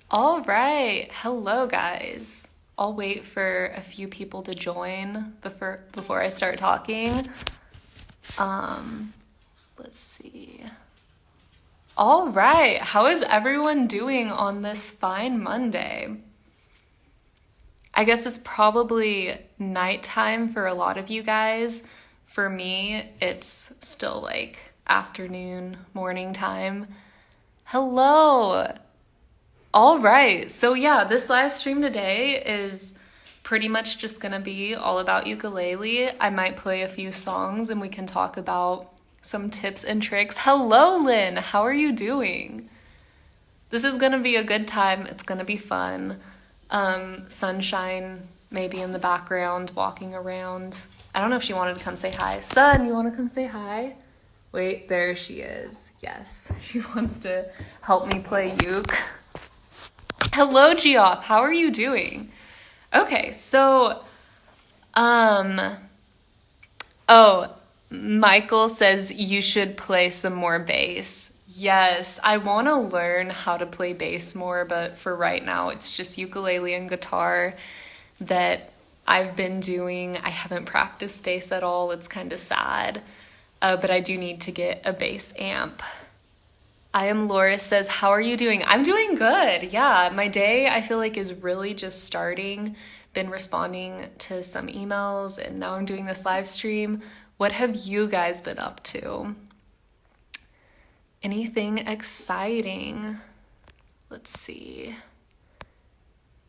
All right. Hello, guys. I'll wait for a few people to join before I start talking. Um, let's see. All right. How is everyone doing on this fine Monday? I guess it's probably nighttime for a lot of you guys. For me, it's still like afternoon, morning time. Hello. All right. So yeah, this live stream today is pretty much just gonna be all about ukulele. I might play a few songs and we can talk about some tips and tricks. Hello, Lynn. How are you doing? This is gonna be a good time. It's gonna be fun. Sunshine maybe in the background, walking around. I don't know if she wanted to come say hi. Sun, you wanna come say hi? Wait, there she is. Yes, she wants to help me play uke. Hello, Geoff. How are you doing? Okay, so, oh, Michael says you should play some more bass. Yes, I want to learn how to play bass more, but for right now, it's just ukulele and guitar that I've been doing. I haven't practiced bass at all. It's kind of sad, but I do need to get a bass amp. I am Laura says, how are you doing? I'm doing good. Yeah, my day I feel like is really just starting. Been responding to some emails and now I'm doing this live stream. What have you guys been up to? Anything exciting? Let's see.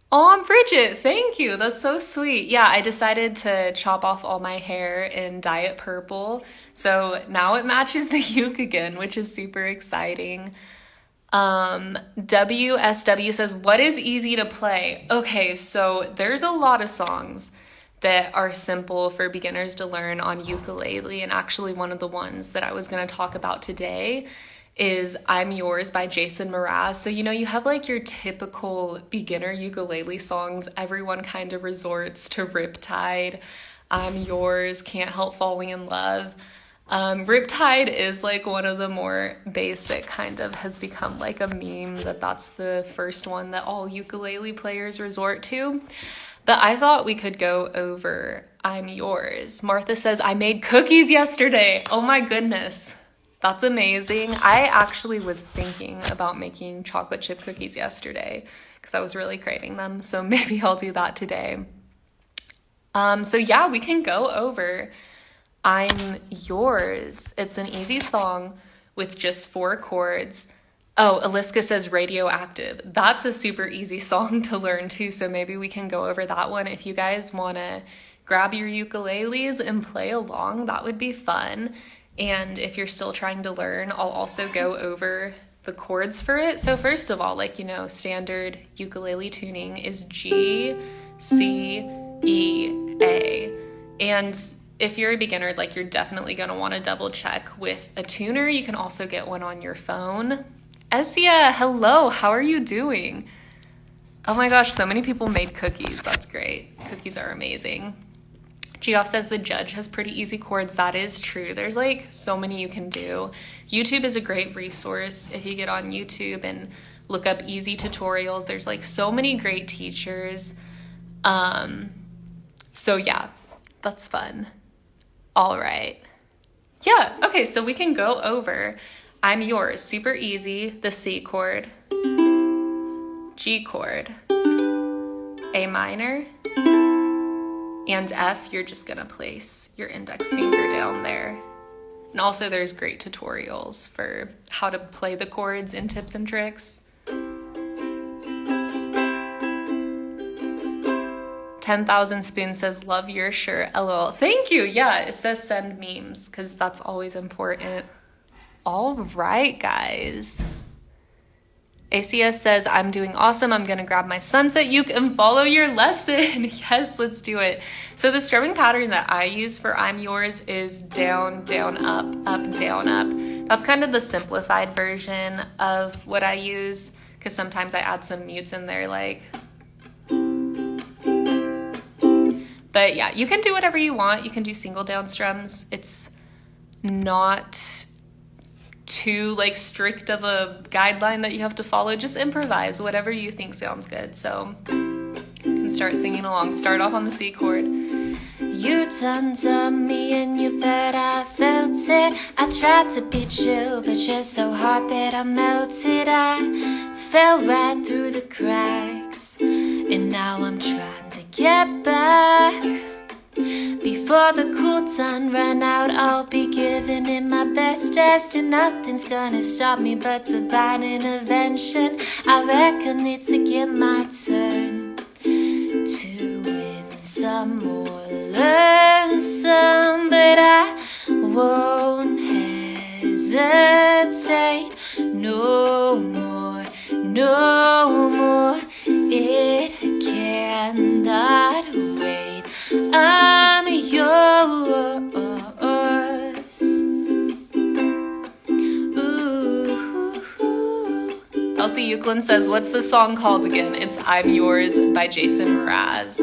Oh, I'm Bridget. Thank you. That's so sweet. Yeah, I decided to chop off all my hair and dye it purple. So now it matches the uke again, which is super exciting. WSW says, what is easy to play? Okay, so there's a lot of songs that are simple for beginners to learn on ukulele. And actually one of the ones that I was going to talk about today is I'm Yours by Jason Mraz. So, you have like your typical beginner ukulele songs. Everyone kind of resorts to Riptide, I'm Yours, Can't Help Falling in Love. Riptide is like one of the more basic, kind of has become like a meme that's the first one that all ukulele players resort to. But I thought we could go over I'm Yours. Martha says, I made cookies yesterday. Oh my goodness. That's amazing. I actually was thinking about making chocolate chip cookies yesterday because I was really craving them. So maybe I'll do that today. So yeah, we can go over I'm Yours. It's an easy song with just 4 chords. Oh, Aliska says Radioactive. That's a super easy song to learn too. So maybe we can go over that one. If you guys want to grab your ukuleles and play along, that would be fun. And if you're still trying to learn, I'll also go over the chords for it. So first of all, standard ukulele tuning is G, C, E, A. And if you're a beginner, you're definitely going to want to double check with a tuner. You can also get one on your phone. Essia, hello, how are you doing? Oh my gosh, so many people made cookies. That's great. Cookies are amazing. Geoff says the judge has pretty easy chords. That is true. There's so many you can do. YouTube is a great resource. If you get on YouTube and look up easy tutorials, there's so many great teachers. So yeah, that's fun. All right. Yeah, okay, so we can go over I'm Yours, super easy, the C chord, G chord, A minor, and F, you're just gonna place your index finger down there. And also there's great tutorials for how to play the chords and tips and tricks. 10,000 Spoon says, love your shirt, lol. Thank you, yeah, it says send memes, because that's always important. All right, guys. ACS says, I'm doing awesome. I'm going to grab my sunset uke and follow your lesson. Yes, let's do it. So the strumming pattern that I use for I'm Yours is down, down, up, down, up. That's kind of the simplified version of what I use because sometimes I add some mutes in there But yeah, you can do whatever you want. You can do single down strums. It's not too like strict of a guideline that you have to follow. Just improvise whatever you think sounds good. So you can start singing along. Start off on the C chord. You turned on me and you bet I felt it. I tried to beat you, but you're so hard that I melted. I fell right through the cracks, and now I'm trying to get back. Before the cool time run out, I'll be giving it my best test, and nothing's gonna stop me but divine intervention. I reckon it's to get my turn to win some more, learn some, but I won't hesitate no more, no more. It cannot wait. I'm yours. Ooh. Elsie Euclid says, what's the song called again? It's I'm Yours by Jason Mraz.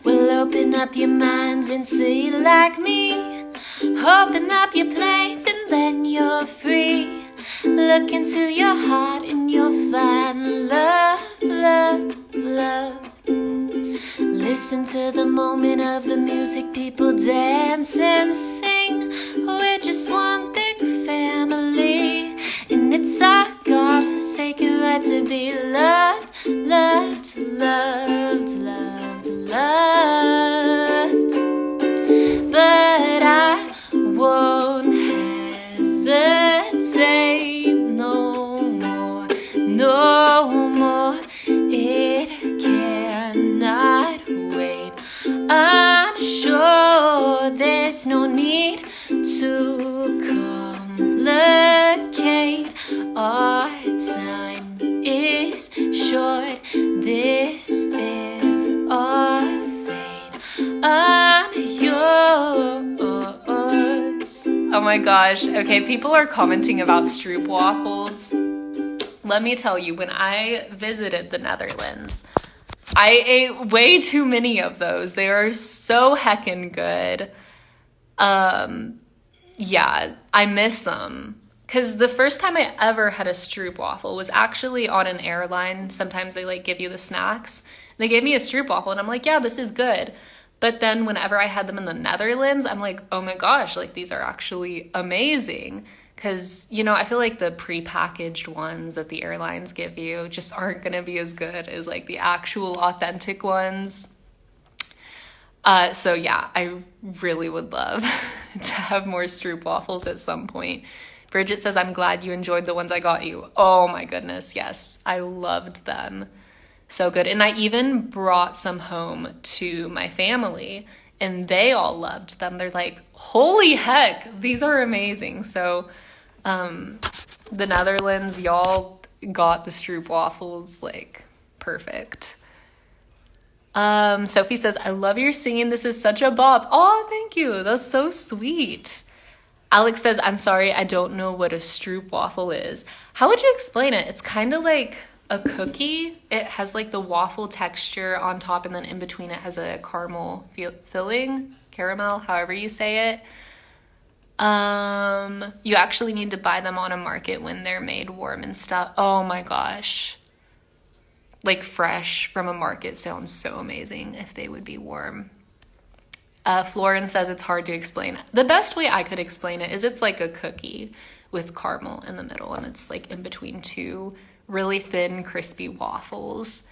Well, open up your minds and see like me. Open up your plates and then you're free. Look into your heart and you'll find love, love, love. Listen to the moment of the music, people dance and sing. We're just one big family, and it's our God-forsaken right to be loved, loved, loved, loved, loved. But I won't hesitate no more, no more. It cannot wait. I'm sure there's no need to complicate. Our time is short. This is our fate. I'm yours. Oh my gosh. Okay, people are commenting about stroopwafels. Let me tell you, when I visited the Netherlands, I ate way too many of those. They are so heckin' good. Yeah, I miss them. Because the first time I ever had a stroopwafel was actually on an airline. Sometimes they like give you the snacks. They gave me a stroopwafel and I'm like, yeah, this is good. But then whenever I had them in the Netherlands, I'm like, oh my gosh, like these are actually amazing. Because, you know, I feel like the prepackaged ones that the airlines give you just aren't going to be as good as like the actual authentic ones. So yeah, I really would love to have more stroopwafels at some point. Bridget says, I'm glad you enjoyed the ones I got you. Oh my goodness, yes. I loved them. So good. And I even brought some home to my family and they all loved them. They're like, holy heck, these are amazing. So the Netherlands, y'all got the stroopwafels like perfect. Sophie says, I love your singing. This is such a bop. Oh, thank you. That's so sweet. Alex says, I'm sorry, I don't know what a stroopwafel is. How would you explain it? It's kind of like a cookie. It has like the waffle texture on top, and then in between it has a caramel filling, caramel, however you say it. You actually need to buy them on a market when they're made warm and stuff. Oh my gosh. Like fresh from a market sounds so amazing if they would be warm. Florence says it's hard to explain. The best way I could explain it is it's like a cookie with caramel in the middle, and it's like in between two really thin, crispy waffles.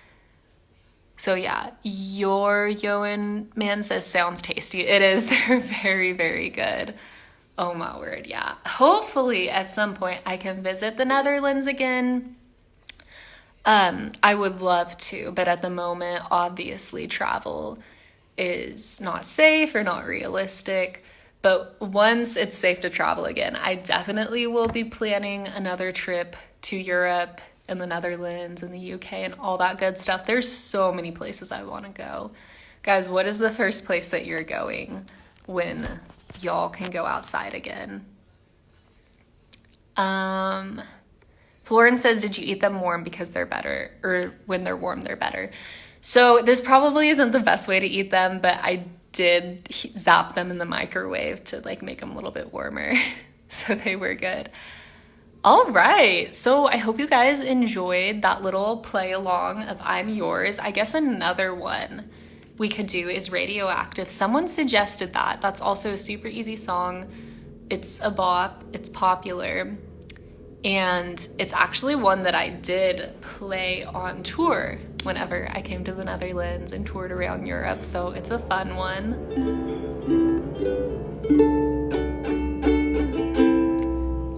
So yeah, your Yoan man says sounds tasty. It is. They're very, very good. Oh my word, yeah. Hopefully at some point I can visit the Netherlands again. I would love to, but at the moment, obviously travel is not safe or not realistic. But once it's safe to travel again, I definitely will be planning another trip to Europe and the Netherlands and the UK and all that good stuff. There's so many places I want to go. Guys, what is the first place that you're going when y'all can go outside again? Florence says, did you eat them warm because they're better, or when they're warm, they're better? So this probably isn't the best way to eat them, but I did zap them in the microwave to like make them a little bit warmer. So they were good. All right, so I hope you guys enjoyed that little play along of I'm Yours. I guess another one we could do is Radioactive. Someone suggested that. That's also a super easy song. It's a bop, it's popular, and it's actually one that I did play on tour whenever I came to the Netherlands and toured around Europe, so it's a fun one.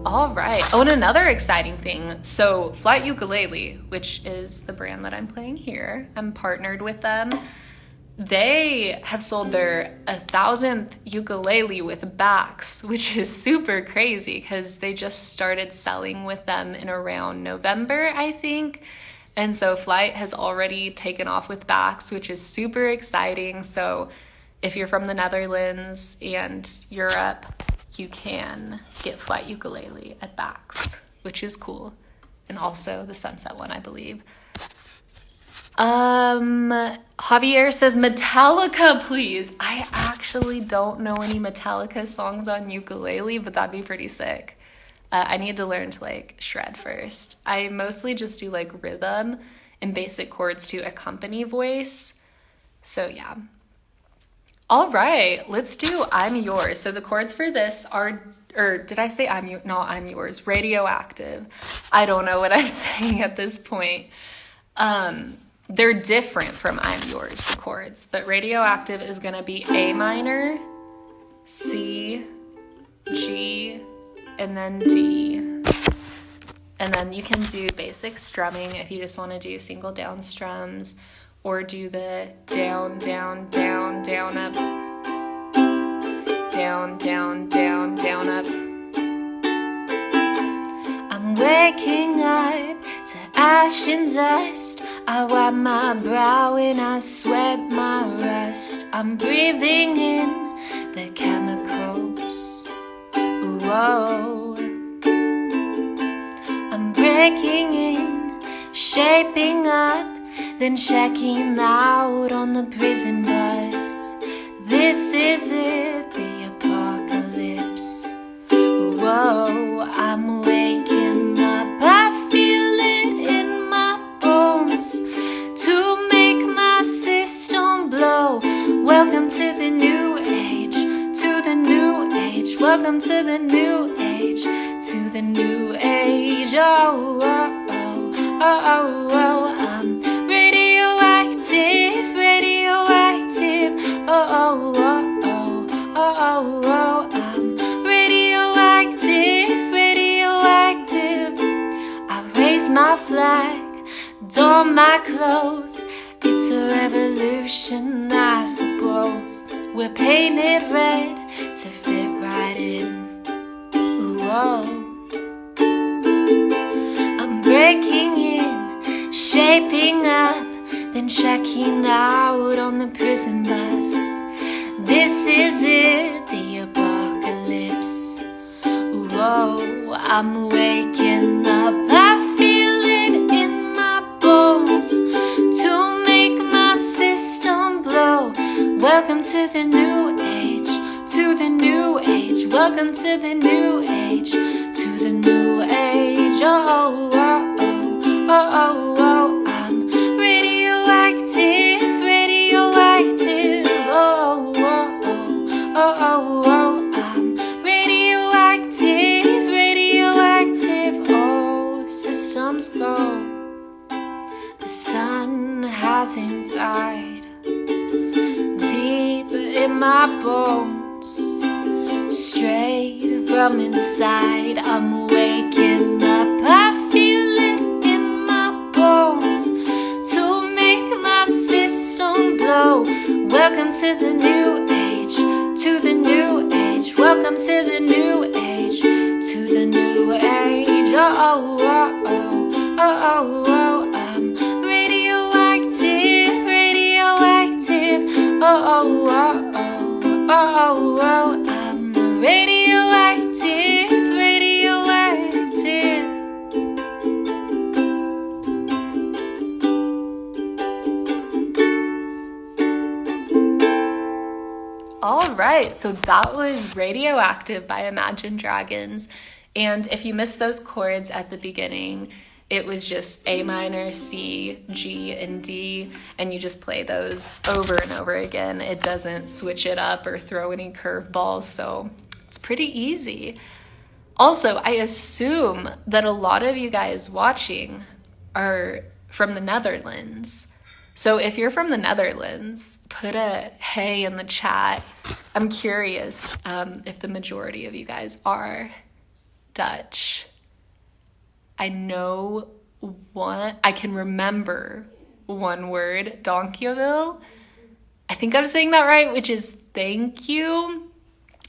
All right. Oh, and another exciting thing. So Flight Ukulele, which is the brand that I'm playing here, I'm partnered with them. They have sold their 1,000th ukulele with backs, which is super crazy because they just started selling with them in around November, I think. And so Flight has already taken off with backs, which is super exciting. So if you're from the Netherlands and Europe, you can get Flight Ukulele at Backs, which is cool. And also the Sunset one, I believe. Javier says Metallica, please. I actually don't know any Metallica songs on ukulele, but that'd be pretty sick. I need to learn to like shred first. I mostly just do like rhythm and basic chords to accompany voice. So yeah. All right, let's do I'm Yours. So the chords for this are, or did I say I'm Yours? Radioactive. I don't know what I'm saying at this point. They're different from I'm Yours, the chords, but Radioactive is gonna be A minor, C, G, and then D. And then you can do basic strumming if you just wanna do single down strums, or do the down, down, down, down, up, down, down, down, down, up. I'm waking up to ash and dust. I wipe my brow and I sweat my rust. I'm breathing in the chemicals. Whoa. I'm breaking in, shaping up, then checking out on the prison bus. This is it, the apocalypse. Whoa, I'm waking up, I feel it in my bones to make my system blow. Welcome to the new age, to the new age. Welcome to the new age, to the new age. Oh, oh, oh, oh, oh, oh. I'm radioactive, radioactive. Oh, oh, oh, oh, oh, oh, oh. I'm radioactive, radioactive. I raise my flag, don my clothes. It's a revolution, I suppose. We're painted red to fit right in. Whoa. I'm breaking in, shaping up, then checking out on the prison bus. This is it, the apocalypse. Whoa, I'm waking up, I feel it in my bones to make my system blow. Welcome to the new age, to the new age. Welcome to the new age, to the new age. Oh, oh, oh, oh, oh, oh. I'm radioactive, radioactive. Oh, oh, oh, oh, oh, oh. I'm radioactive, radioactive. Oh, systems go. The sun hasn't died. Deep in my bones, straight from inside, I'm waking up. I feel it in my bones to make my system blow. Welcome to the new age, to the new age. Welcome to the new age, to the new age. Oh, oh, oh, oh, oh, oh. I'm radioactive, radioactive. Oh, oh, oh, oh, oh, oh. I'm radioactive, radioactive. right, so that was Radioactive by Imagine Dragons. And if you missed those chords at the beginning, it was just A minor, C, G, and D, and you just play those over and over again. It doesn't switch it up or throw any curveballs, so it's pretty easy. Also, I assume that a lot of you guys watching are from the Netherlands. So if you're from the Netherlands, put a hey in the chat. I'm curious if the majority of you guys are Dutch. I know I can remember one word, dankjewel. I think I'm saying that right, which is thank you.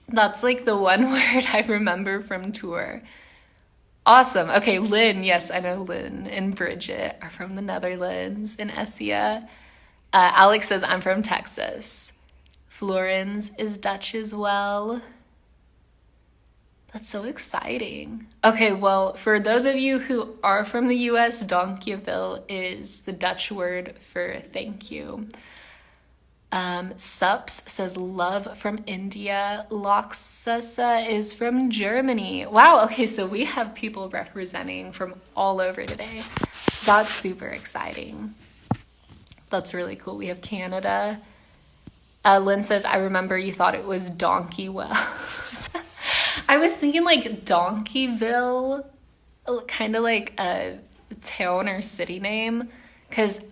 That's like the one word I remember from tour. Awesome. Okay, Lynn. Yes, I know Lynn and Bridget are from the Netherlands in Essia. Alex says, I'm from Texas. Florence is Dutch as well. That's so exciting. Okay, well, for those of you who are from the US, dankjewel is the Dutch word for thank you. Sups says love from India. Loxasa is from Germany. Wow, okay, so we have people representing from all over today. That's super exciting. That's really cool. We have Canada. Lynn says, I remember you thought it was donkey well. I was thinking like Donkeyville, kind of like a town or city name, because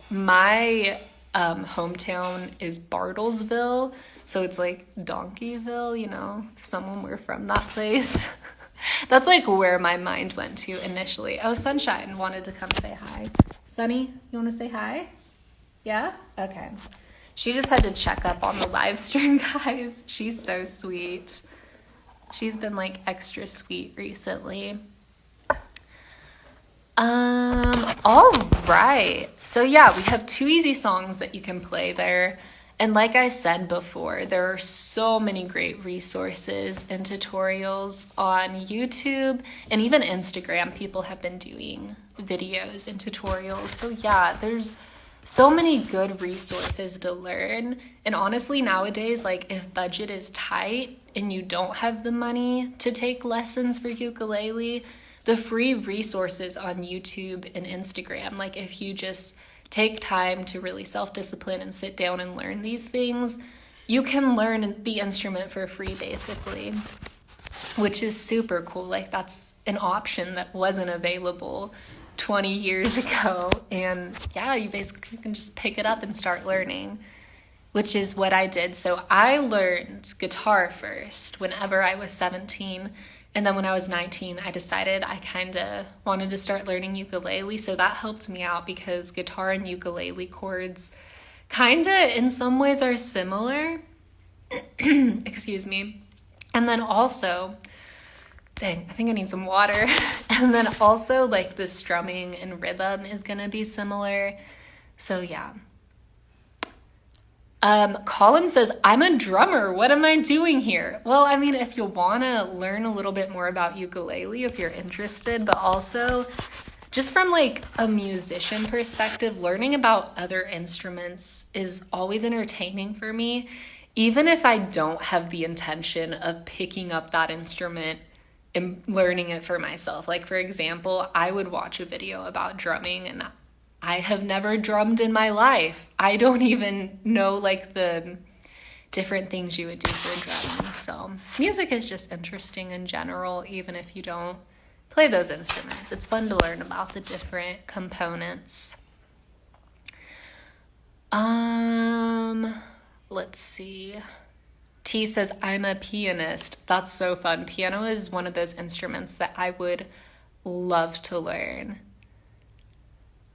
my hometown is Bartlesville, so it's like Donkeyville, you know, if someone were from that place. That's like where my mind went to initially. Oh, Sunshine wanted to come say hi. Sunny, you want to say hi? Yeah? Okay. She just had to check up on the live stream, guys. She's so sweet. She's been like extra sweet recently. All right. So yeah, we have 2 easy songs that you can play there. And like I said before, there are so many great resources and tutorials on YouTube and even Instagram. People have been doing videos and tutorials. So yeah, there's so many good resources to learn. And honestly, nowadays, like if budget is tight and you don't have the money to take lessons for ukulele, the free resources on YouTube and Instagram, like if you just take time to really self-discipline and sit down and learn these things, you can learn the instrument for free basically, which is super cool. Like that's an option that wasn't available 20 years ago. And yeah, you basically can just pick it up and start learning, which is what I did. So I learned guitar first whenever I was 17. And then when I was 19, I decided I kind of wanted to start learning ukulele. So that helped me out because guitar and ukulele chords kind of in some ways are similar. Excuse me. And then also, dang, I think I need some water. And then also like the strumming and rhythm is going to be similar. So yeah. Colin says, I'm a drummer. What am I doing here? Well, I mean, if you want to learn a little bit more about ukulele, if you're interested, but also just from like a musician perspective, learning about other instruments is always entertaining for me, even if I don't have the intention of picking up that instrument and learning it for myself. Like, for example, I would watch a video about drumming and I have never drummed in my life. I don't even know like the different things you would do for drumming. So music is just interesting in general, even if you don't play those instruments. It's fun to learn about the different components. Let's see. T says, I'm a pianist. That's so fun. Piano is one of those instruments that I would love to learn.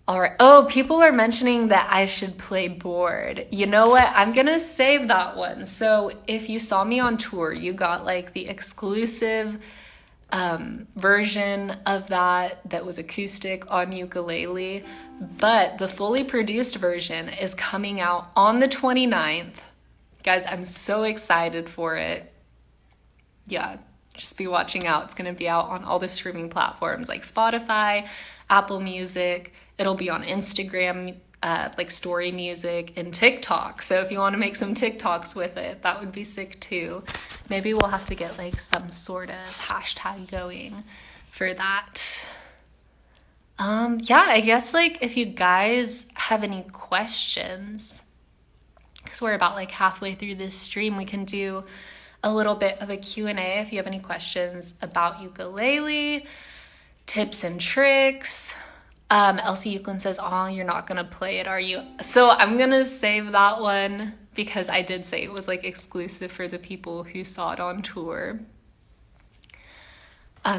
All right. Oh, people are mentioning that I should play board. You know what? I'm going to save that one. So if you saw me on tour, you got like the exclusive version of that was acoustic on ukulele. But the fully produced version is coming out on the 29th. Guys, I'm so excited for it. Yeah, just be watching out. It's going to be out on all the streaming platforms like Spotify, Apple Music. It'll be on Instagram like story music and TikTok. So if you want to make some TikToks with it, that would be sick too. Maybe we'll have to get like some sort of hashtag going for that. Yeah, I guess like if you guys have any questions, because we're about like halfway through this stream, we can do a little bit of a Q&A if you have any questions about ukulele, tips and tricks. Elsie Euclid says, "Oh, you're not gonna play it, are you?" So I'm gonna save that one because I did say it was like exclusive for the people who saw it on tour.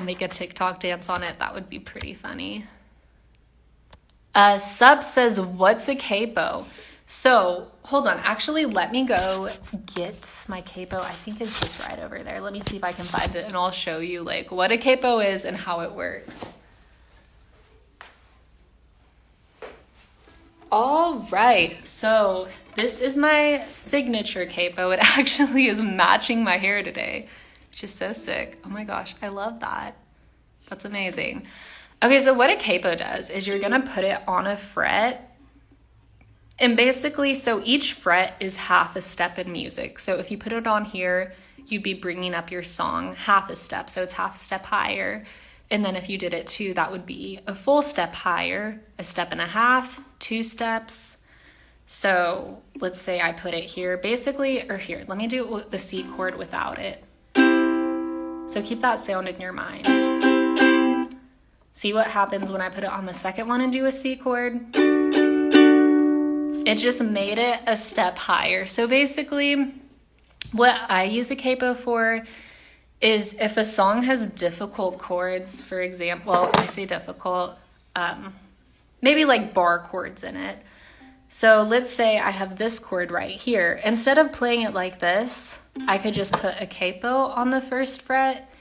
Make a TikTok dance on it. That would be pretty funny. Sub says, "What's a capo?" So hold on. Actually, let me go get my capo. I think it's just right over there. Let me see if I can find it and I'll show you like what a capo is and how it works. All right, so this is my signature capo. It actually is matching my hair today, which is so sick. Oh my gosh, I love that. That's amazing. Okay, so what a capo does is you're gonna put it on a fret. And basically, so each fret is half a step in music. So if you put it on here, you'd be bringing up your song half a step. So it's half a step higher. And then if you did it too, that would be a full step higher, a step and a half, 2 steps. So let's say I put it here, basically, or here, let me do it with the C chord without it. So keep that sound in your mind. See what happens when I put it on the second one and do a C chord? It just made it a step higher. So basically, what I use a capo for is if a song has difficult chords, for example, well, I say difficult, maybe like bar chords in it. So let's say I have this chord right here. Instead of playing it like this, I could just put a capo on the first fret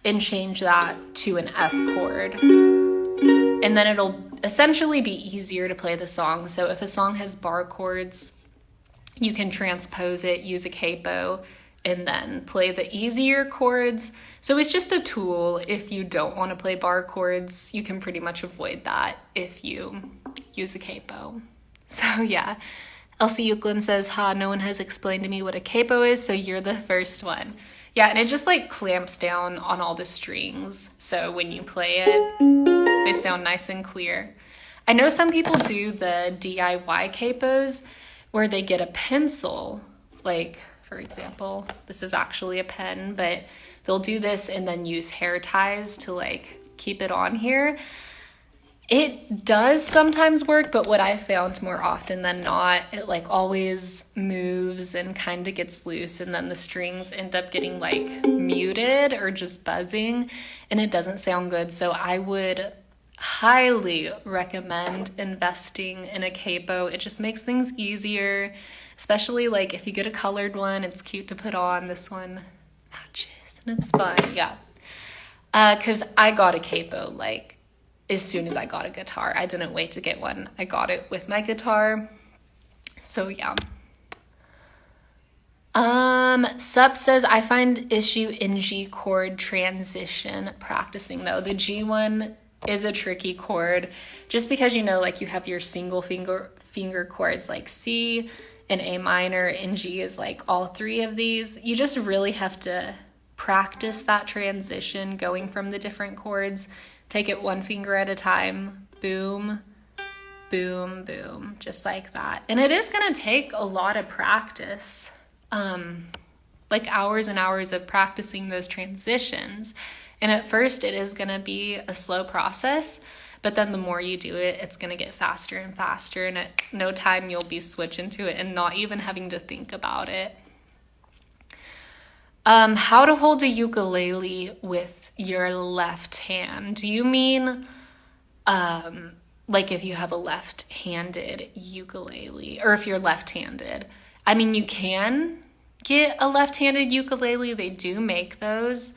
and change that to an F chord. And then it'll essentially be easier to play the song. So if a song has bar chords, you can transpose it, use a capo, and then play the easier chords. So it's just a tool. If you don't want to play bar chords, you can pretty much avoid that if you use a capo. So yeah, Elsie Euclid says, "Ha, no one has explained to me what a capo is, so you're the first one." Yeah, and it just like clamps down on all the strings. So when you play it, they sound nice and clear. I know some people do the DIY capos where they get a pencil, like for example, this is actually a pen, but they'll do this and then use hair ties to like keep it on here. It does sometimes work, but what I found more often than not, it like always moves and kind of gets loose, and then the strings end up getting like muted or just buzzing, and it doesn't sound good. So I would highly recommend investing in a capo. It just makes things easier, especially like if you get a colored one, it's cute to put on. This one matches and it's fun, yeah. Because I got a capo like as soon as I got a guitar. I didn't wait to get one. I got it with my guitar. So yeah. Sup says, "I find issue in G chord transition practicing though." The G one is a tricky chord just because, you know, like you have your single finger chords like C and A minor, and G is like all 3 of these. You just really have to practice that transition going from the different chords. Take it 1 finger at a time. Boom, boom, boom, just like that. And it is going to take a lot of practice, like hours and hours of practicing those transitions. And at first it is going to be a slow process, but then the more you do it, it's going to get faster and faster. And at no time you'll be switching to it and not even having to think about it. How to hold a ukulele with your left hand. Do you mean like if you have a left-handed ukulele, or if you're left-handed? I mean, you can get a left-handed ukulele. They do make those.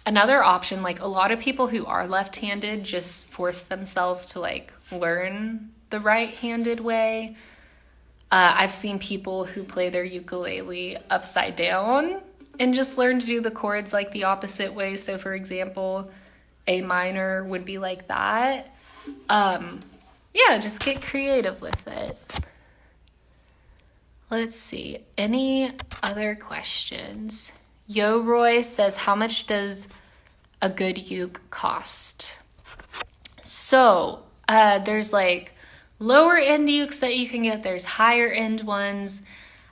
Another option, like a lot of people who are left-handed just force themselves to like learn the right-handed way. I've seen people who play their ukulele upside down and just learn to do the chords like the opposite way. So for example, A minor would be like that. Yeah, just get creative with it. Let's see. Any other questions? Yo Roy says, how much does a good uke cost? So, there's like lower end ukes that you can get. There's higher end ones.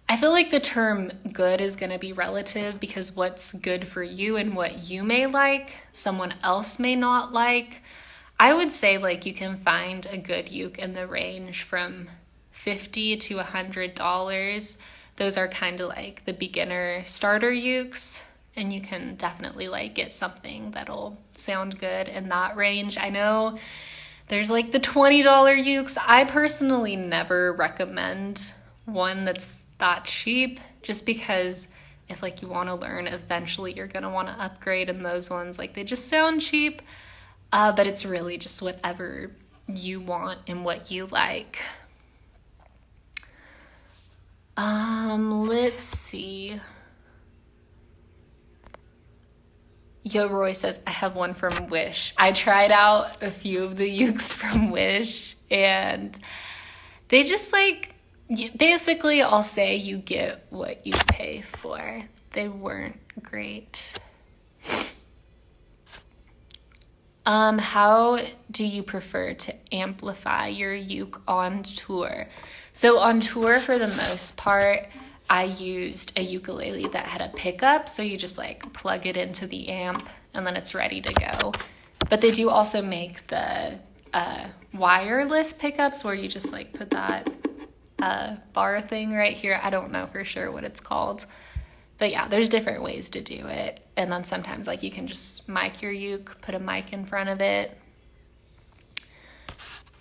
I feel like the term good is going to be relative because what's good for you and what you may like, someone else may not like. I would say like you can find a good uke in the range from $50 to $100. Those are kind of like the beginner starter ukes, and you can definitely like get something that'll sound good in that range. I know there's like the $20 ukes. I personally never recommend one that's that cheap, just because if like you want to learn, eventually you're going to want to upgrade, and those ones like they just sound cheap, but it's really just whatever you want and what you like. Let's see. Yo Roy says, I have one from Wish. I tried out a few of the ukes from Wish, and they just like, basically I'll say you get what you pay for. They weren't great. How do you prefer to amplify your uke on tour? So on tour, for the most part, I used a ukulele that had a pickup, so you just like plug it into the amp and then it's ready to go. But they do also make the wireless pickups where you just like put that bar thing right here. I don't know for sure what it's called. But yeah, there's different ways to do it. And then sometimes like you can just mic your uke, put a mic in front of it.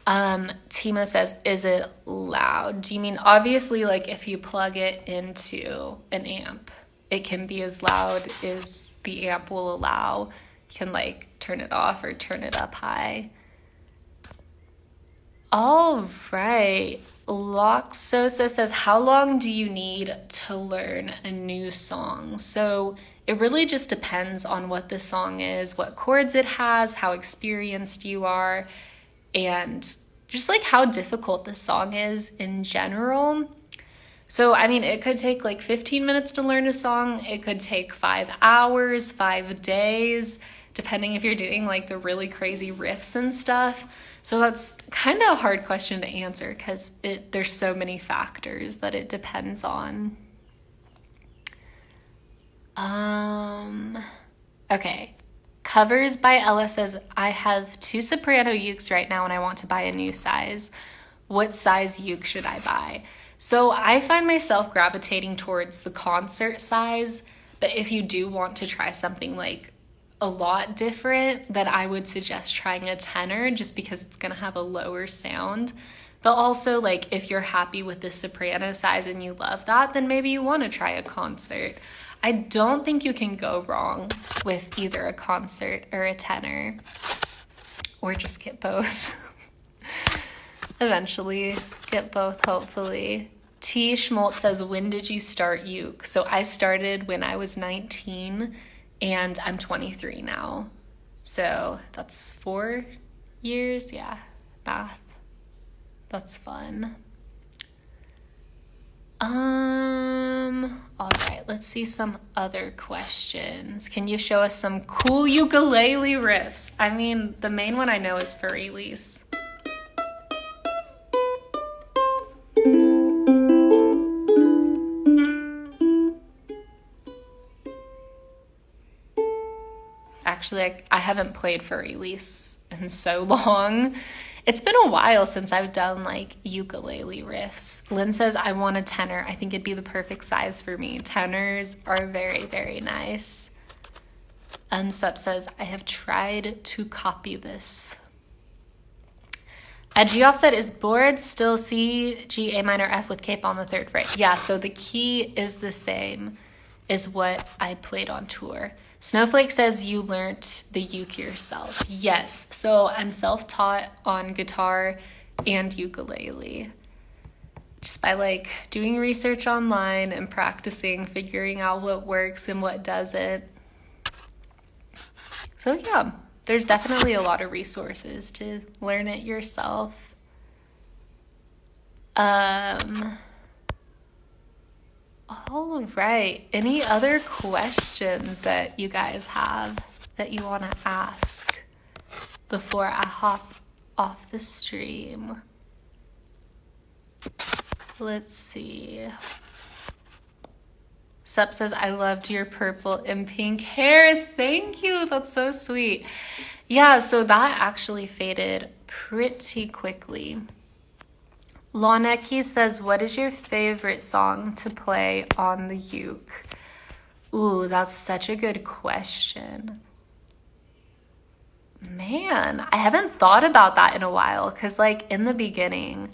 Timo says, is it loud? Do you mean obviously like if you plug it into an amp, it can be as loud as the amp will allow. You can like turn it off or turn it up high. All right. Loxosa says, how long do you need to learn a new song? So it really just depends on what the song is, what chords it has, how experienced you are, and just like how difficult the song is in general. So, I mean, it could take like 15 minutes to learn a song. It could take 5 hours, 5 days, depending if you're doing like the really crazy riffs and stuff. So that's kind of a hard question to answer because there's so many factors that it depends on. Okay. Covers by Ella says, I have 2 soprano ukes right now and I want to buy a new size. What size uke should I buy? So I find myself gravitating towards the concert size, but if you do want to try something like a lot different, then I would suggest trying a tenor just because it's going to have a lower sound. But also, like, if you're happy with the soprano size and you love that, then maybe you want to try a concert. I don't think you can go wrong with either a concert or a tenor, or just get both. Eventually get both, hopefully. T. Schmaltz says, when did you start uke? So I started when I was 19 and I'm 23 now. So that's 4 years. Yeah, math. That's fun. All right, let's see some other questions. Can you show us some cool ukulele riffs? I mean, the main one I know is for Elise. Actually, I haven't played for Elise in so long. It's been a while since I've done like ukulele riffs. Lynn says, I want a tenor. I think it'd be the perfect size for me. Tenors are very, very nice. Sup says, I have tried to copy this. G offset is board still C, G, A minor, F with cape on the 3rd fret. Yeah, so the key is the same as what I played on tour. Snowflake says you learned the uke yourself. Yes, so I'm self-taught on guitar and ukulele. Just by like doing research online and practicing, figuring out what works and what doesn't. So yeah, there's definitely a lot of resources to learn it yourself. All right. Any other questions that you guys have that you want to ask before I hop off the stream? Let's see. Sup says, I loved your purple and pink hair. Thank you. That's so sweet. Yeah, so that actually faded pretty quickly. Loneki says, what is your favorite song to play on the uke? Ooh, that's such a good question. Man, I haven't thought about that in a while because, like, in the beginning,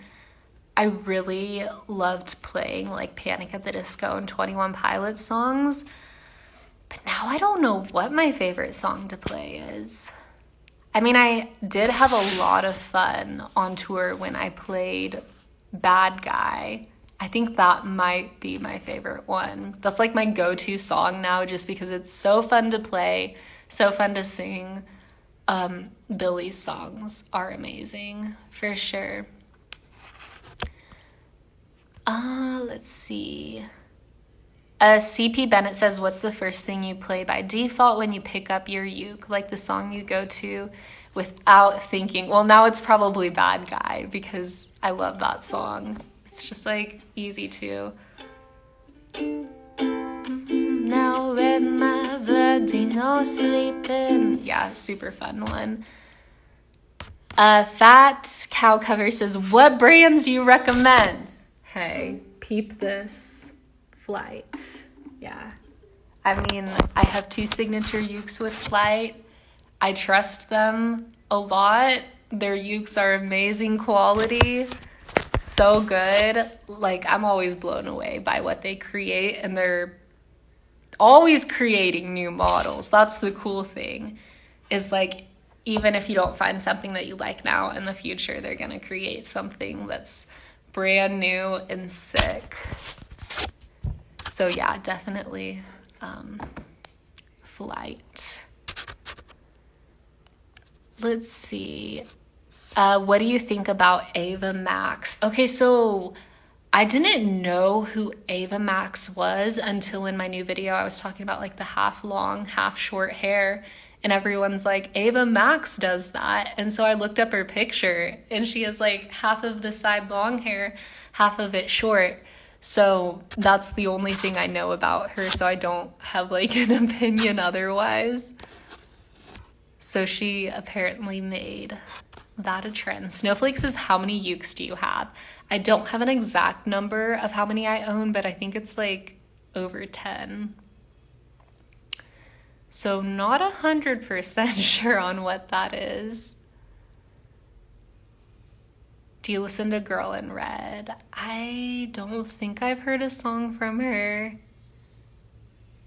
I really loved playing, like, Panic at the Disco and 21 Pilots songs. But now I don't know what my favorite song to play is. I mean, I did have a lot of fun on tour when I played Bad Guy. I think that might be my favorite one. That's like my go-to song now just because it's so fun to play, so fun to sing. Billy's songs are amazing, for sure. Let's see. CP Bennett says, what's the first thing you play by default when you pick up your uke? Like the song you go to without thinking. Well, now it's probably Bad Guy because I love that song. It's just like easy to. Now with my bloody nose sleeping. Yeah, super fun one. Fat Cow Cover says, what brands do you recommend? Hey, peep this Flight. Yeah. I mean, I have 2 signature ukes with Flight. I trust them a lot. Their ukes are amazing quality. So good. Like, I'm always blown away by what they create, and they're always creating new models. That's the cool thing, is like, even if you don't find something that you like now, in the future, they're gonna create something that's brand new and sick. So yeah, definitely Flight. Let's see. What do you think about Ava Max? Okay, so I didn't know who Ava Max was until in my new video I was talking about like the half long, half short hair, and everyone's like, Ava Max does that. And so I looked up her picture and she has like half of the side long hair, half of it short. So that's the only thing I know about her, so I don't have like an opinion otherwise. So she apparently made that a trend. Snowflake says, how many ukes do you have? I don't have an exact number of how many I own, but I think it's like over 10. So not 100% sure on what that is. Do you listen to Girl in Red? I don't think I've heard a song from her.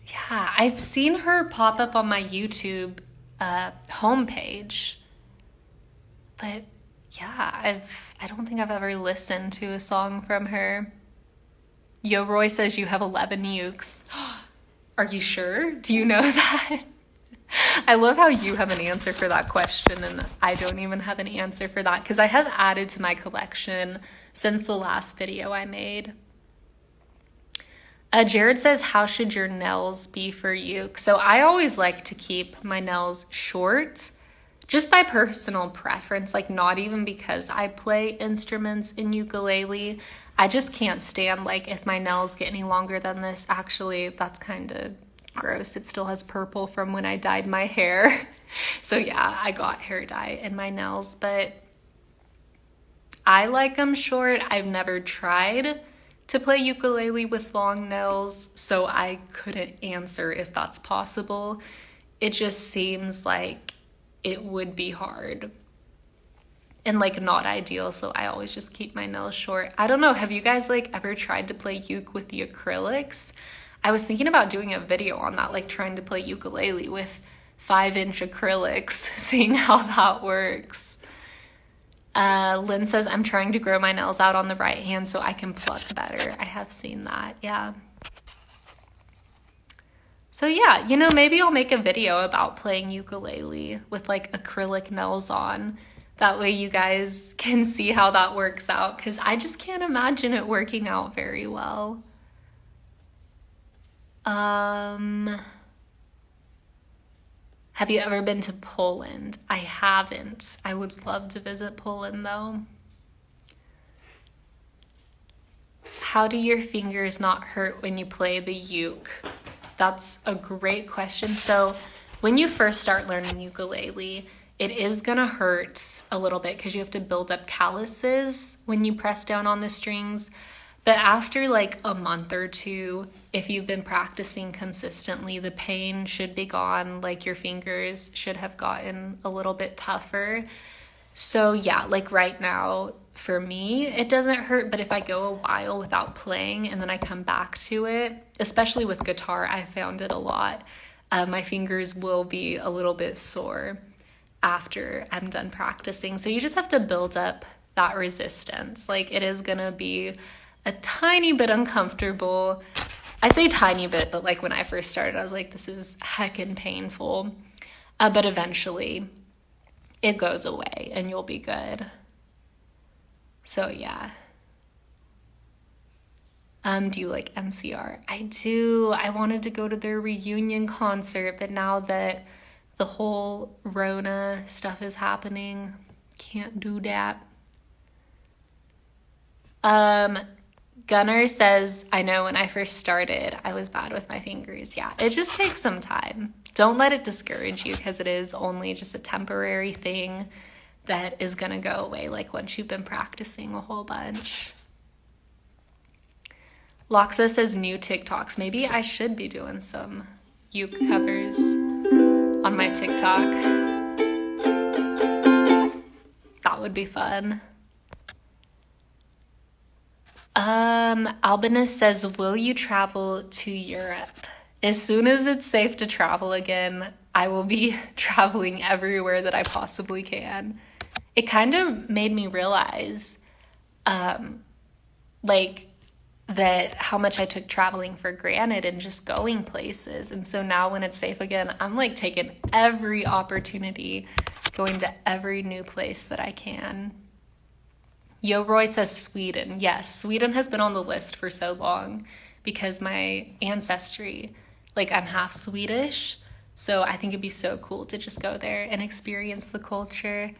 Yeah, I've seen her pop up on my YouTube homepage. But yeah, I don't think I've ever listened to a song from her. Yo Roy says you have 11 ukes. Are you sure? Do you know that? I love how you have an answer for that question and I don't even have an answer for that because I have added to my collection since the last video I made. Jared says, how should your nails be for uke? So I always like to keep my nails short, just by personal preference, like not even because I play instruments in ukulele. I just can't stand, like, if my nails get any longer than this. Actually, that's kind of gross. It still has purple from when I dyed my hair. So yeah, I got hair dye in my nails, but I like them short. I've never tried to play ukulele with long nails, so I couldn't answer if that's possible. It just seems like it would be hard and like not ideal, so I always just keep my nails short. I don't know, have you guys like ever tried to play uke with the acrylics? I was thinking about doing a video on that, like trying to play ukulele with 5-inch acrylics, seeing how that works. Lynn says, I'm trying to grow my nails out on the right hand so I can pluck better. I have seen that, yeah. So yeah, you know, maybe I'll make a video about playing ukulele with like acrylic nails on. That way you guys can see how that works out, because I just can't imagine it working out very well. Have you ever been to Poland? I haven't. I would love to visit Poland though. How do your fingers not hurt when you play the uke? That's a great question. So when you first start learning ukulele, it is gonna hurt a little bit because you have to build up calluses when you press down on the strings. But after like a month or two, if you've been practicing consistently, the pain should be gone. Like your fingers should have gotten a little bit tougher. So yeah, like right now, for me, it doesn't hurt, but if I go a while without playing and then I come back to it, especially with guitar, I found it a lot. My fingers will be a little bit sore after I'm done practicing. So you just have to build up that resistance. Like it is gonna be a tiny bit uncomfortable. I say tiny bit, but like when I first started, I was like, this is heckin' painful. But eventually it goes away and you'll be good. So yeah. Do you like MCR? I do. I wanted to go to their reunion concert, but now that the whole Rona stuff is happening, can't do that. Gunnar says, I know when I first started, I was bad with my fingers. Yeah, it just takes some time. Don't let it discourage you, because it is only just a temporary thing that is gonna go away, like once you've been practicing a whole bunch. Loxa says new TikToks. Maybe I should be doing some uke covers on my TikTok. That would be fun. Albinus says, will you travel to Europe? As soon as it's safe to travel again, I will be traveling everywhere that I possibly can. It kind of made me realize, like, that how much I took traveling for granted and just going places. And so now when it's safe again, I'm like taking every opportunity, going to every new place that I can. Yo Roy says Sweden. Yes, Sweden has been on the list for so long because my ancestry, like I'm half Swedish. So I think it'd be so cool to just go there and experience the culture.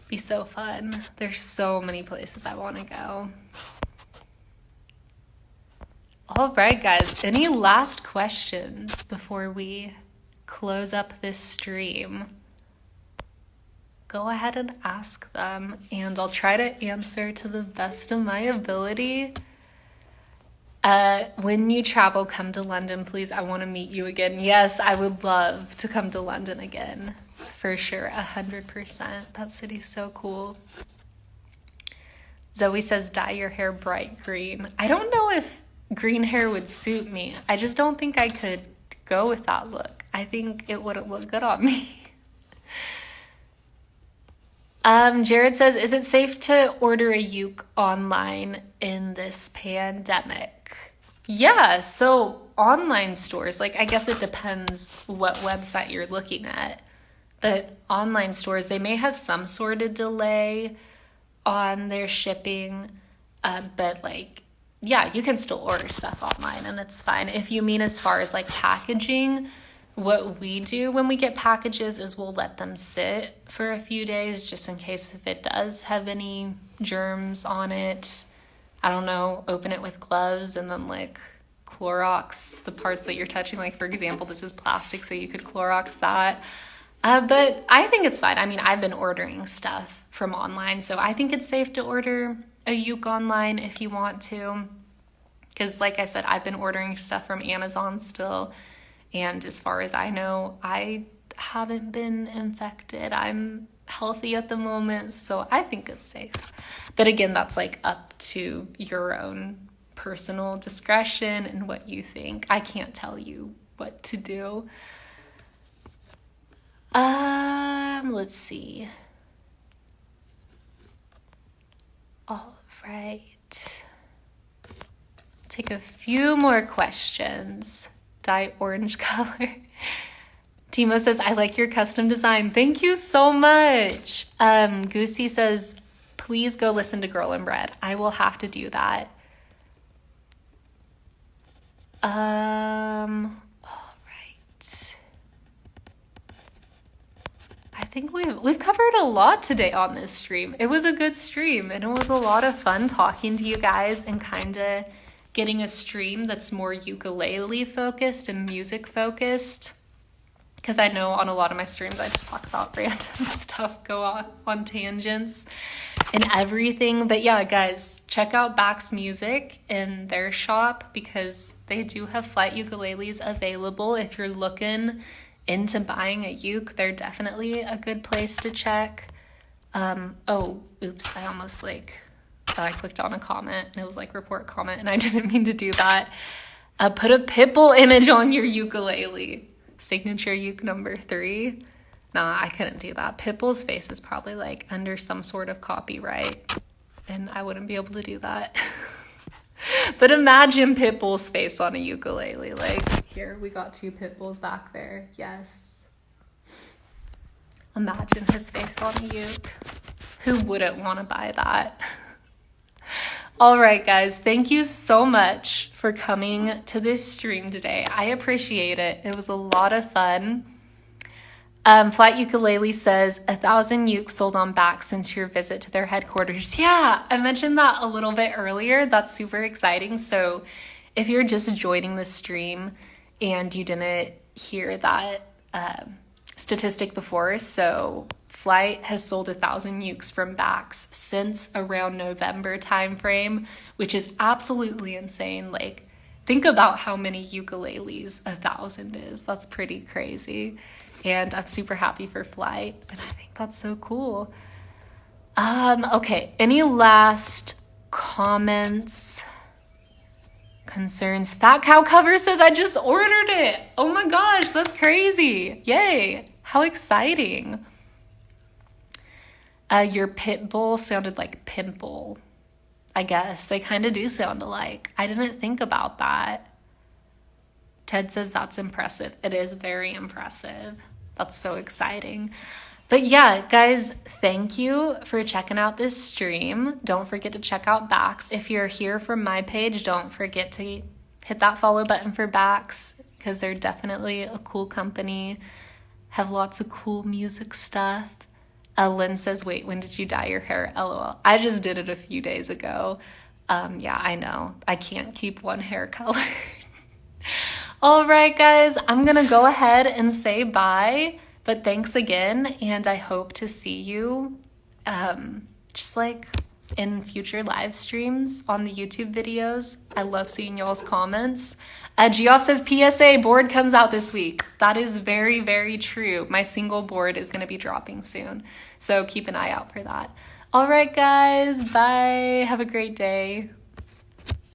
Be so fun. There's so many places I want to go. All right, guys, any last questions before we close up this stream? Go ahead and ask them, and I'll try to answer to the best of my ability. When you travel, come to London, please. I want to meet you again. Yes, I would love to come to London again, for sure, 100%. That city's so cool. Zoe says, dye your hair bright green. I don't know if green hair would suit me. I just don't think I could go with that look. I think it wouldn't look good on me. Jared says, is it safe to order a uke online in this pandemic? Yeah, so online stores, like I guess it depends what website you're looking at, but online stores, they may have some sort of delay on their shipping, but like, yeah, you can still order stuff online and it's fine. If you mean as far as like packaging, what we do when we get packages is we'll let them sit for a few days just in case if it does have any germs on it. I don't know, open it with gloves and then like Clorox the parts that you're touching. Like for example, this is plastic, so you could Clorox that. But I think it's fine. I mean, I've been ordering stuff from online, so I think it's safe to order a uke online if you want to. Because like I said, I've been ordering stuff from Amazon still. And as far as I know, I haven't been infected. I'm healthy at the moment, so I think it's safe. But again, that's like up to your own personal discretion and what you think. I can't tell you what to do. Let's see. All right. Take a few more questions. Dye orange color. Timo says, I like your custom design. Thank you so much. Goosey says, please go listen to Girl and Bread. I will have to do that. All right. I think we've covered a lot today on this stream. It was a good stream, and it was a lot of fun talking to you guys and kind of getting a stream that's more ukulele focused and music focused. Because I know on a lot of my streams I just talk about random stuff, go on tangents and everything. But yeah, guys, check out Bax Music in their shop because they do have flight ukuleles available. If you're looking into buying a uke, they're definitely a good place to check. Oh, oops, I clicked on a comment and it was like report comment and I didn't mean to do that. Put a Pitbull image on your ukulele. Signature uke number 3. Nah, I couldn't do that. Pitbull's face is probably like under some sort of copyright and I wouldn't be able to do that. But imagine Pitbull's face on a ukulele. Like here, we got 2 Pitbulls back there. Yes. Imagine his face on a uke. Who wouldn't want to buy that? All right, guys, thank you so much for coming to this stream today. I appreciate it. It was a lot of fun. Flight Ukulele says, 1,000 ukes sold on Bax since your visit to their headquarters. Yeah, I mentioned that a little bit earlier. That's super exciting. So if you're just joining the stream and you didn't hear that statistic before, so Flight has sold 1,000 ukes from Bax since around November timeframe, which is absolutely insane. Like, think about how many ukuleles 1,000 is. That's pretty crazy. And I'm super happy for Flight, and I think that's so cool. Okay, any last comments, concerns? Fat Cow Cover says, I just ordered it. Oh my gosh, that's crazy. Yay, how exciting. Your Pitbull sounded like Pimple. I guess they kind of do sound alike. I didn't think about that. Ted says that's impressive. It is very impressive. That's so exciting. But yeah, guys, thank you for checking out this stream. Don't forget to check out Bax. If you're here from my page, don't forget to hit that follow button for Bax because they're definitely a cool company. Have lots of cool music stuff. Lynn says, wait, when did you dye your hair? LOL. I just did it a few days ago. Yeah, I know. I can't keep one hair color. All right, guys, I'm going to go ahead and say bye. But thanks again, and I hope to see you just like in future live streams on the YouTube videos. I love seeing y'all's comments. Geoff says PSA board comes out this week. That is very, very true. My single board is going to be dropping soon, so keep an eye out for that. All right, guys, bye. Have a great day.